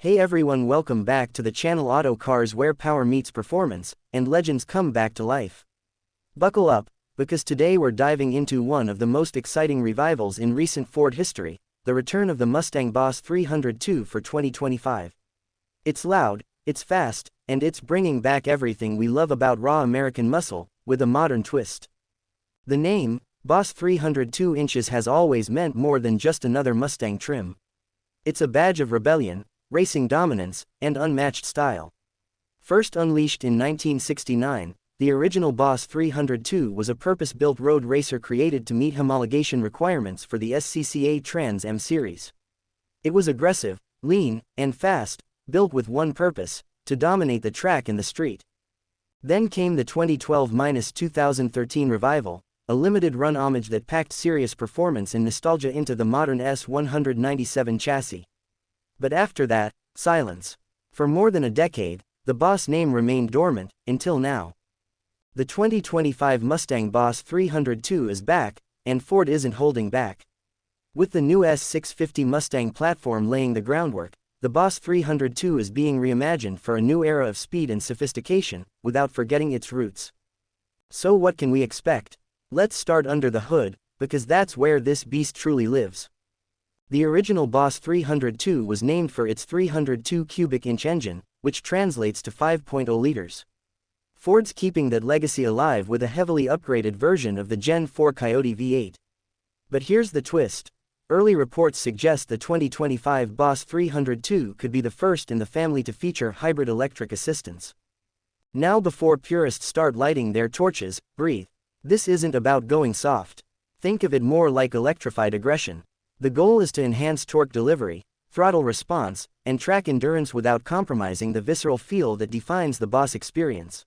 Hey everyone, welcome back to the channel Auto Cars, where power meets performance, and legends come back to life. Buckle up, because today we're diving into one of the most exciting revivals in recent Ford history, the return of the Mustang Boss 302 for 2025. It's loud, it's fast, and it's bringing back everything we love about raw American muscle, with a modern twist. The name, Boss 302 inches, has always meant more than just another Mustang trim. It's a badge of rebellion, racing dominance, and unmatched style. First unleashed in 1969, the original Boss 302 was a purpose-built road racer created to meet homologation requirements for the SCCA Trans Am series. It was aggressive, lean, and fast, built with one purpose: to dominate the track and the street. Then came the 2012-2013 revival, a limited-run homage that packed serious performance and nostalgia into the modern S197 chassis. But after that, silence. For more than a decade, the Boss name remained dormant, until now. The 2025 Mustang Boss 302 is back, and Ford isn't holding back. With the new S650 Mustang platform laying the groundwork, the Boss 302 is being reimagined for a new era of speed and sophistication, without forgetting its roots. So what can we expect? Let's start under the hood, because that's where this beast truly lives. The original Boss 302 was named for its 302 cubic inch engine, which translates to 5.0 liters. Ford's keeping that legacy alive with a heavily upgraded version of the Gen 4 Coyote V8. But here's the twist. Early reports suggest the 2025 Boss 302 could be the first in the family to feature hybrid electric assistance. Now, before purists start lighting their torches, breathe. This isn't about going soft. Think of it more like electrified aggression. The goal is to enhance torque delivery, throttle response, and track endurance without compromising the visceral feel that defines the Boss experience.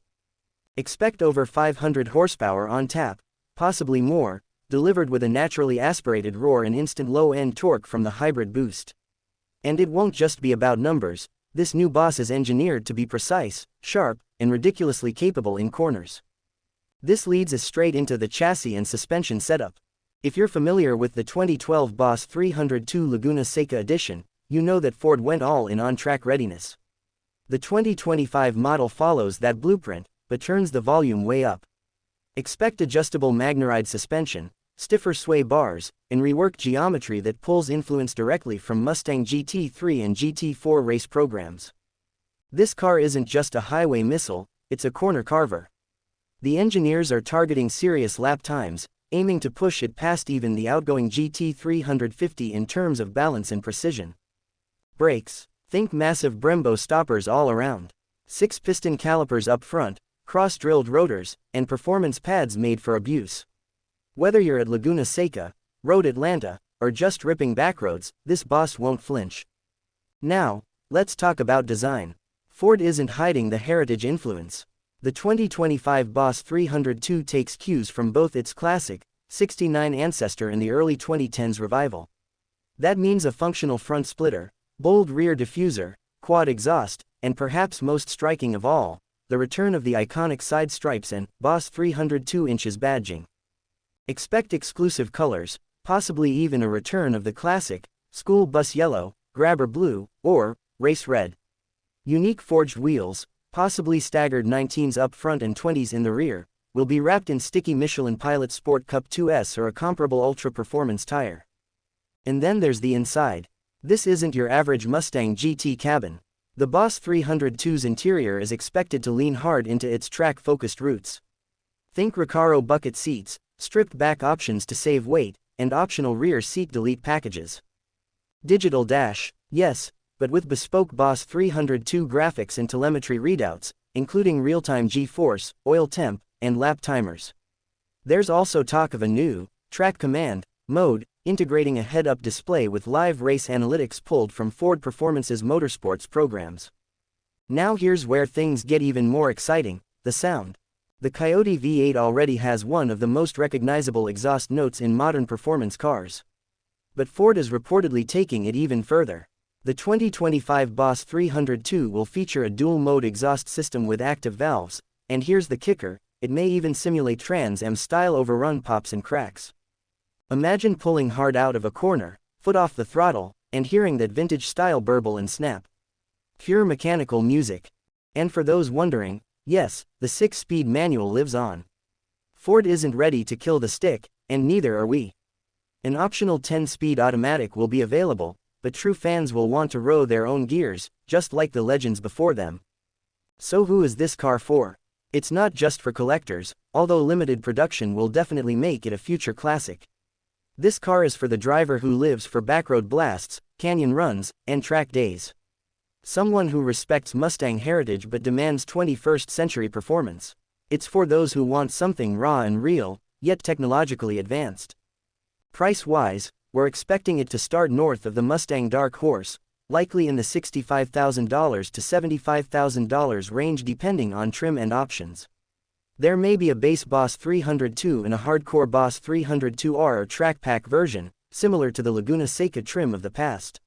Expect over 500 horsepower on tap, possibly more, delivered with a naturally aspirated roar and instant low-end torque from the hybrid boost. And it won't just be about numbers. This new Boss is engineered to be precise, sharp, and ridiculously capable in corners. This leads us straight into the chassis and suspension setup. If you're familiar with the 2012 Boss 302 Laguna Seca edition, you know that Ford went all in on track readiness. The 2025 model follows that blueprint, but turns the volume way up. Expect adjustable MagneRide suspension, stiffer sway bars, and reworked geometry that pulls influence directly from Mustang GT3 and GT4 race programs. This car isn't just a highway missile, it's a corner carver. The engineers are targeting serious lap times, aiming to push it past even the outgoing GT350 in terms of balance and precision. Brakes: think massive Brembo stoppers all around. 6-piston calipers up front, cross-drilled rotors, and performance pads made for abuse. Whether you're at Laguna Seca, Road Atlanta, or just ripping backroads, this Boss won't flinch. Now, let's talk about design. Ford isn't hiding the heritage influence. The 2025 Boss 302 takes cues from both its classic, '69 ancestor and the early 2010s revival. That means a functional front splitter, bold rear diffuser, quad exhaust, and perhaps most striking of all, the return of the iconic side stripes and Boss 302 inches badging. Expect exclusive colors, possibly even a return of the classic, school bus yellow, grabber blue, or race red. Unique forged wheels, possibly staggered 19s up front and 20s in the rear, will be wrapped in sticky Michelin Pilot Sport Cup 2S or a comparable ultra-performance tire. And then there's the inside. This isn't your average Mustang GT cabin. The Boss 302's interior is expected to lean hard into its track-focused roots. Think Recaro bucket seats, stripped-back options to save weight, and optional rear seat delete packages. Digital dash, yes, but with bespoke Boss 302 graphics and telemetry readouts, including real-time G-force, oil temp, and lap timers. There's also talk of a new track command mode, integrating a head-up display with live race analytics pulled from Ford Performance's motorsports programs. Now here's where things get even more exciting: the sound. The Coyote V8 already has one of the most recognizable exhaust notes in modern performance cars. But Ford is reportedly taking it even further. The 2025 Boss 302 will feature a dual-mode exhaust system with active valves, and here's the kicker: it may even simulate Trans Am-style overrun pops and cracks. Imagine pulling hard out of a corner, foot off the throttle, and hearing that vintage-style burble and snap. Pure mechanical music. And for those wondering, yes, the 6-speed manual lives on. Ford isn't ready to kill the stick, and neither are we. An optional 10-speed automatic will be available, but true fans will want to row their own gears, just like the legends before them. So who is this car for? It's not just for collectors, although limited production will definitely make it a future classic. This car is for the driver who lives for backroad blasts, canyon runs, and track days. Someone who respects Mustang heritage but demands 21st century performance. It's for those who want something raw and real, yet technologically advanced. Price-wise, we're expecting it to start north of the Mustang Dark Horse, likely in the $65,000 to $75,000 range depending on trim and options. There may be a base Boss 302 and a hardcore Boss 302R or track pack version, similar to the Laguna Seca trim of the past.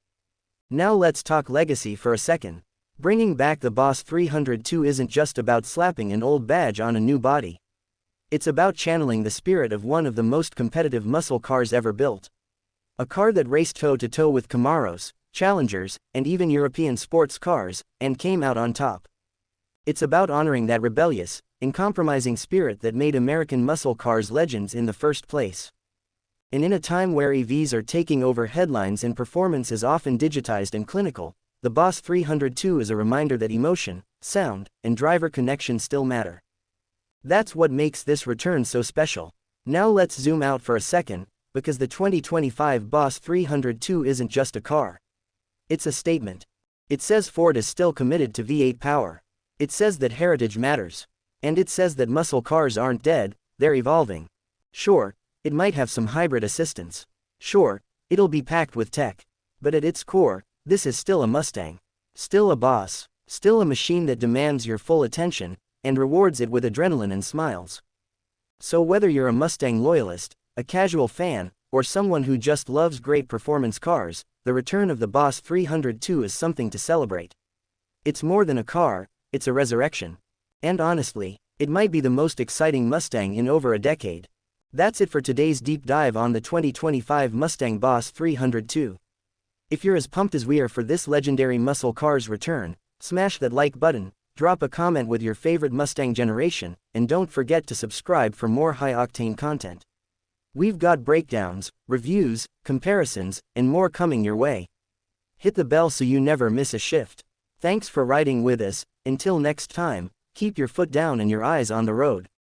Now let's talk legacy for a second. Bringing back the Boss 302 isn't just about slapping an old badge on a new body. It's about channeling the spirit of one of the most competitive muscle cars ever built. A car that raced toe-to-toe with Camaros, Challengers, and even European sports cars, and came out on top. It's about honoring that rebellious, uncompromising spirit that made American muscle cars legends in the first place. And in a time where EVs are taking over headlines and performance is often digitized and clinical, the Boss 302 is a reminder that emotion, sound, and driver connection still matter. That's what makes this return so special. Now let's zoom out for a second, because the 2025 Boss 302 isn't just a car. It's a statement. It says Ford is still committed to V8 power. It says that heritage matters. And it says that muscle cars aren't dead, they're evolving. Sure, it might have some hybrid assistance. Sure, it'll be packed with tech. But at its core, this is still a Mustang. Still a Boss. Still a machine that demands your full attention, and rewards it with adrenaline and smiles. So whether you're a Mustang loyalist, a casual fan, or someone who just loves great performance cars, the return of the Boss 302 is something to celebrate. It's more than a car, it's a resurrection. And honestly, it might be the most exciting Mustang in over a decade. That's it for today's deep dive on the 2025 Mustang Boss 302. If you're as pumped as we are for this legendary muscle car's return, smash that like button, drop a comment with your favorite Mustang generation, and don't forget to subscribe for more high-octane content. We've got breakdowns, reviews, comparisons, and more coming your way. Hit the bell so you never miss a shift. Thanks for riding with us. Until next time, keep your foot down and your eyes on the road.